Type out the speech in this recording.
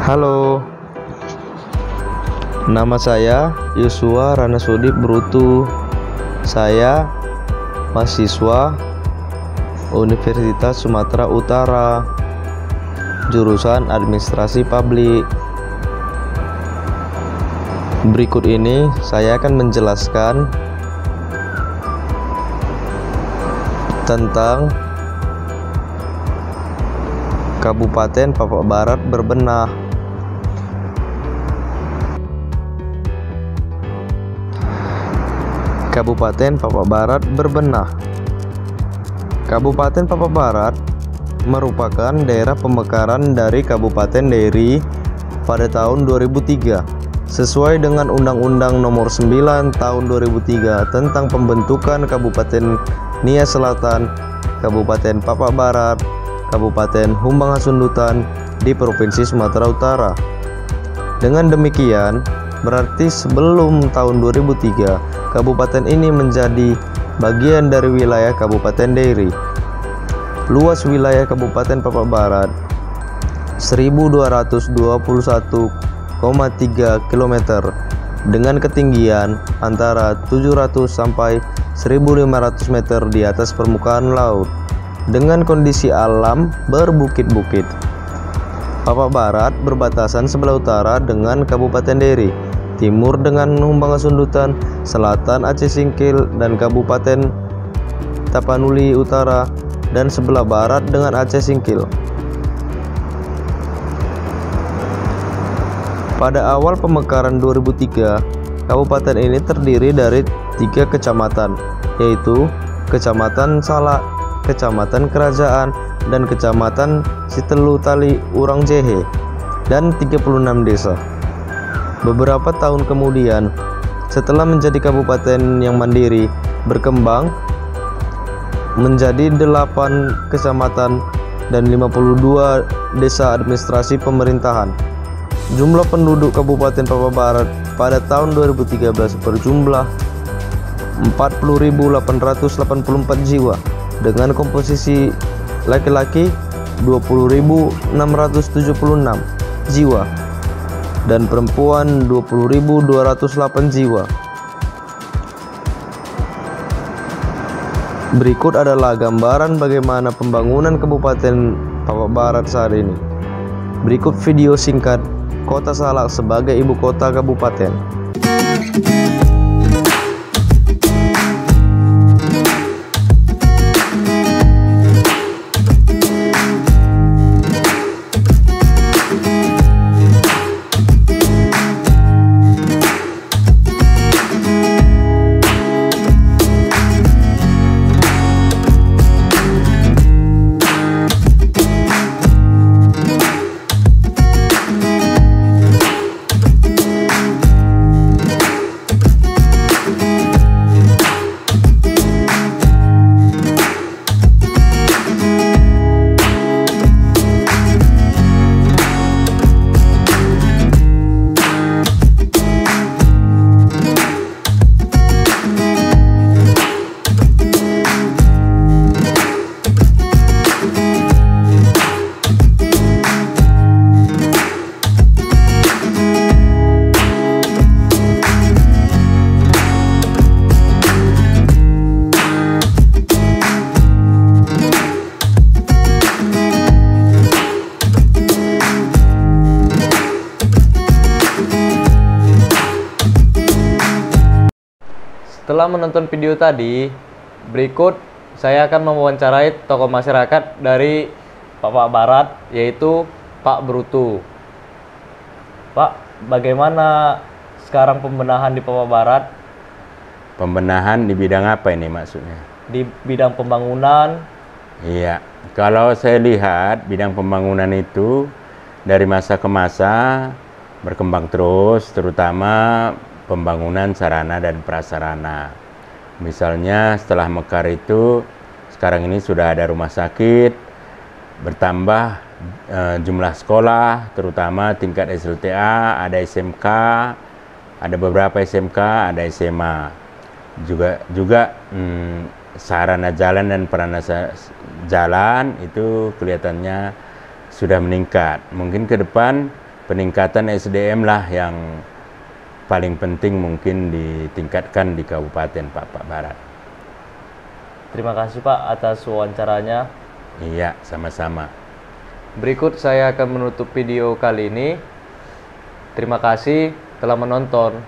Halo, nama saya Yosua Ranasudip Brutu. Saya mahasiswa Universitas Sumatera Utara, jurusan Administrasi Publik. Berikut ini saya akan menjelaskan tentang Kabupaten Papak Barat berbenah. Kabupaten Papak Barat berbenah. Kabupaten Papak Barat merupakan daerah pemekaran dari Kabupaten Deiri pada tahun 2003 sesuai dengan Undang-Undang Nomor 9 Tahun 2003 tentang pembentukan Kabupaten Nia Selatan, Kabupaten Papak Barat, Kabupaten Humbang Hasundutan di Provinsi Sumatera Utara. Dengan demikian, berarti sebelum tahun 2003 kabupaten ini menjadi bagian dari wilayah Kabupaten Deiri. Luas wilayah Kabupaten Papak Barat 1221,3 km dengan ketinggian antara 700 sampai 1500 meter di atas permukaan laut dengan kondisi alam berbukit-bukit. Papak Barat berbatasan sebelah utara dengan Kabupaten Deiri, timur dengan Humbang Hasundutan, selatan Aceh Singkil dan Kabupaten Tapanuli Utara, dan sebelah barat dengan Aceh Singkil. Pada awal pemekaran 2003, kabupaten ini terdiri dari 3 kecamatan, yaitu Kecamatan Salak, Kecamatan Kerajaan, dan Kecamatan Sitelu Tali Urang Jehe, dan 36 desa. Beberapa tahun kemudian, setelah menjadi kabupaten yang mandiri, berkembang menjadi 8 kecamatan dan 52 desa administrasi pemerintahan. Jumlah penduduk Kabupaten Papak Barat pada tahun 2013 berjumlah 40.884 jiwa dengan komposisi laki-laki 20.676 jiwa dan perempuan 20.208 jiwa. Berikut adalah gambaran bagaimana pembangunan Kabupaten Papak Barat saat ini. Berikut video singkat Kota Salak sebagai ibu kota kabupaten. Setelah menonton video tadi, berikut saya akan mewawancarai tokoh masyarakat dari Papak Barat, yaitu Pak Brutu. Pak, bagaimana sekarang pembenahan di Papak Barat? Pembenahan di bidang apa ini maksudnya? Di bidang pembangunan. Iya, kalau saya lihat bidang pembangunan itu dari masa ke masa berkembang terus, terutama pembangunan sarana dan prasarana. Misalnya setelah mekar itu, sekarang ini sudah ada rumah sakit, bertambah jumlah sekolah, terutama tingkat SLTA, ada SMK, ada beberapa SMK, ada SMA. Juga sarana jalan dan prasarana jalan itu kelihatannya sudah meningkat. Mungkin ke depan peningkatan SDM lah yang paling penting mungkin ditingkatkan di Kabupaten Pak Barat. Terima kasih Pak atas wawancaranya. Iya, sama-sama. Berikut saya akan menutup video kali ini. Terima kasih telah menonton.